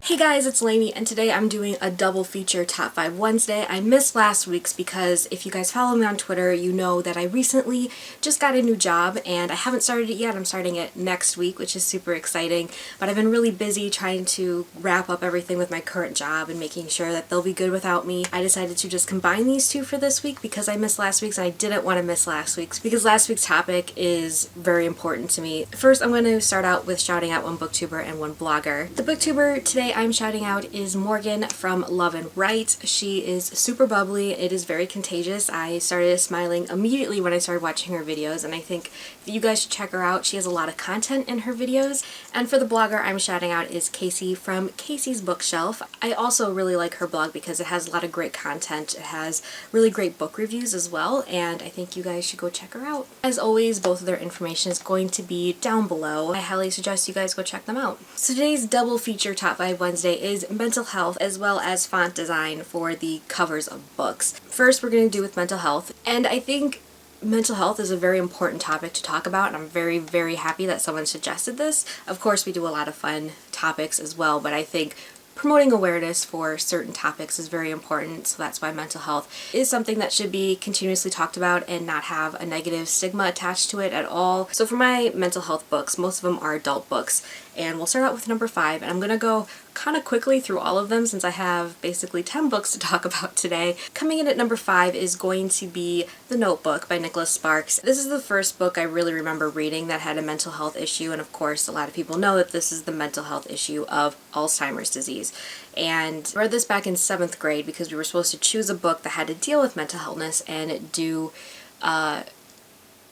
Hey guys, it's Lainey, and today I'm doing a double feature Top 5 Wednesday. I missed last week's because if you guys follow me on Twitter, you know that I recently just got a new job and I haven't started it yet. I'm starting it next week, which is super exciting, but I've been really busy trying to wrap up everything with my current job and making sure that they'll be good without me. I decided to just combine these two for this week because I missed last week's and I didn't want to miss last week's because last week's topic is very important to me. First, I'm going to start out with shouting out one booktuber and one blogger. The booktuber today I'm shouting out is Morgan from Love and Write. She is super bubbly. It is very contagious. I started smiling immediately when I started watching her videos, and I think you guys should check her out. She has a lot of content in her videos. And for the blogger I'm shouting out is Casey from Casey's Bookshelf. I also really like her blog because it has a lot of great content. It has really great book reviews as well, and I think you guys should go check her out. As always, both of their information is going to be down below. I highly suggest you guys go check them out. So today's double feature Top 5 Wednesday is mental health as well as font design for the covers of books. First, we're going to do with mental health, and I think mental health is a very important topic to talk about, and I'm very, very happy that someone suggested this. Of course, we do a lot of fun topics as well, but I think promoting awareness for certain topics is very important, so that's why mental health is something that should be continuously talked about and not have a negative stigma attached to it at all. So for my mental health books, most of them are adult books, and we'll start out with number 5, and I'm going to go kind of quickly through all of them since I have basically 10 books to talk about today. Coming in at number 5 is going to be The Notebook by Nicholas Sparks. This is the first book I really remember reading that had a mental health issue, and of course a lot of people know that this is the mental health issue of Alzheimer's disease. And I read this back in 7th grade because we were supposed to choose a book that had to deal with mental illness and do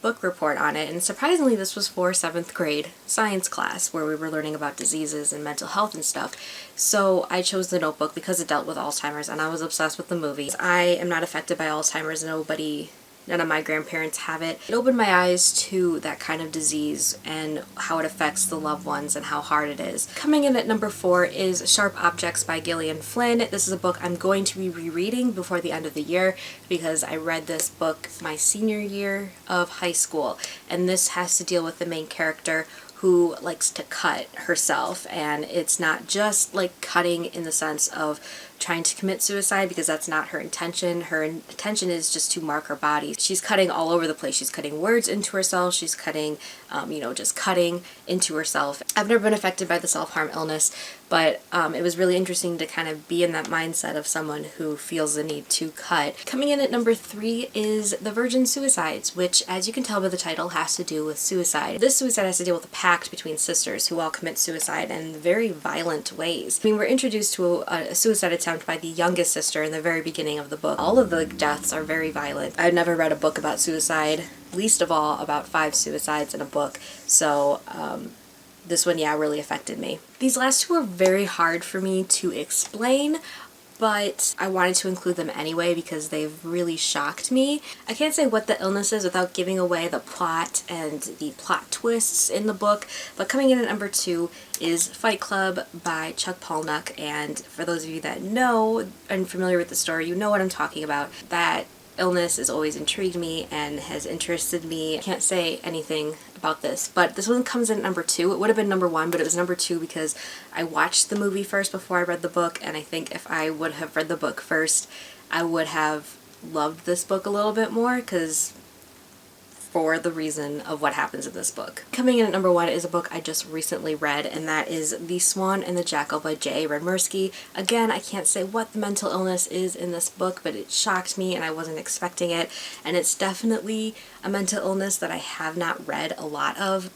book report on it, and surprisingly this was for 7th grade science class where we were learning about diseases and mental health and stuff. So I chose The Notebook because it dealt with Alzheimer's, and I was obsessed with the movie. I am not affected by Alzheimer's. None of my grandparents have it. It opened my eyes to that kind of disease and how it affects the loved ones and how hard it is. Coming in at number 4 is Sharp Objects by Gillian Flynn. This is a book I'm going to be rereading before the end of the year because I read this book my senior year of high school, and this has to deal with the main character who likes to cut herself, and it's not just like cutting in the sense of trying to commit suicide because that's not her intention. Her intention is just to mark her body. She's cutting all over the place. She's cutting words into herself. She's cutting, just cutting into herself. I've never been affected by the self-harm illness, but it was really interesting to kind of be in that mindset of someone who feels the need to cut. Coming in at number 3 is The Virgin Suicides, which, as you can tell by the title, has to do with suicide. This suicide has to deal with a pact between sisters who all commit suicide in very violent ways. I mean, we're introduced to a suicide attempt by the youngest sister in the very beginning of the book. All of the deaths are very violent. I've never read a book about suicide, least of all about 5 suicides in a book, so this one, really affected me. These last two are very hard for me to explain, but I wanted to include them anyway because they've really shocked me. I can't say what the illness is without giving away the plot and the plot twists in the book, but coming in at number 2 is Fight Club by Chuck Palahniuk, and for those of you that know and familiar with the story, you know what I'm talking about. That illness has always intrigued me and has interested me. I can't say anything about this, but this one comes in at number 2. It would have been number 1, but it was number 2 because I watched the movie first before I read the book, and I think if I would have read the book first, I would have loved this book a little bit more for the reason of what happens in this book. Coming in at number 1 is a book I just recently read, and that is The Swan and the Jackal by J.A. Redmersky. Again, I can't say what the mental illness is in this book, but it shocked me and I wasn't expecting it, and it's definitely a mental illness that I have not read a lot of,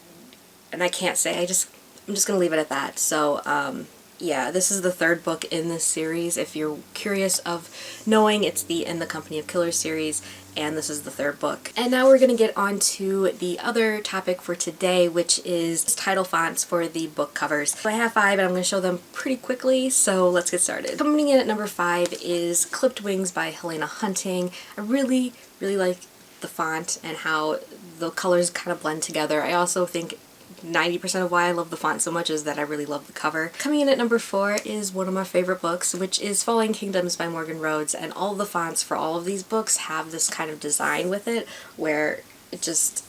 and I can't say, I'm just gonna leave it at that. So, yeah, this is the 3rd book in this series. If you're curious of knowing, it's the In the Company of Killers series, and this is the 3rd book. And now we're going to get on to the other topic for today, which is title fonts for the book covers. So I have 5, and I'm going to show them pretty quickly, so let's get started. Coming in at number 5 is Clipped Wings by Helena Hunting. I really, really like the font and how the colors kind of blend together. I also think 90% of why I love the font so much is that I really love the cover. Coming in at number 4 is one of my favorite books, which is Falling Kingdoms by Morgan Rhodes, and all the fonts for all of these books have this kind of design with it where it just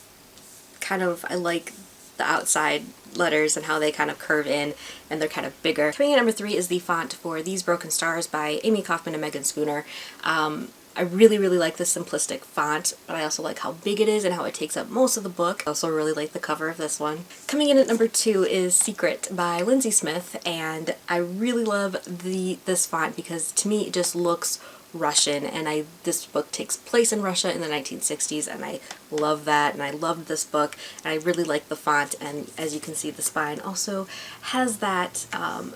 kind of, I like the outside letters and how they kind of curve in and they're kind of bigger. Coming in at number 3 is the font for These Broken Stars by Amy Kaufman and Megan Schooner. I really like this simplistic font, but I also like how big it is and how it takes up most of the book. I also really like the cover of this one. Coming in at number 2 is Secret by Lindsay Smith, and I really love this font because to me it just looks Russian, and this book takes place in Russia in the 1960s, and I love that, and I loved this book, and I really like the font, and as you can see the spine also has that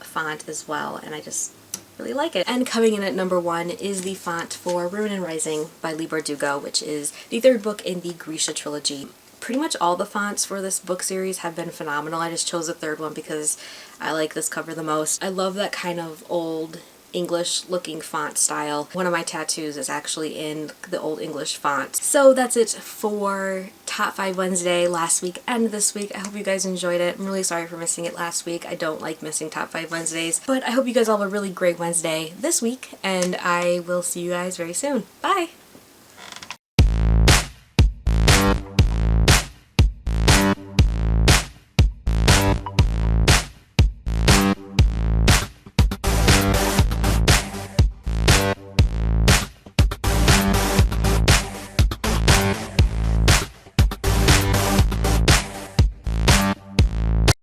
font as well, and I just really like it. And coming in at number 1 is the font for Ruin and Rising by Leigh Bardugo, which is the 3rd book in the Grisha trilogy. Pretty much all the fonts for this book series have been phenomenal. I just chose the 3rd one because I like this cover the most. I love that kind of old English looking font style. One of my tattoos is actually in the Old English font. So that's it for Top 5 Wednesday last week and this week. I hope you guys enjoyed it. I'm really sorry for missing it last week. I don't like missing Top 5 Wednesdays, but I hope you guys all have a really great Wednesday this week, and I will see you guys very soon. Bye!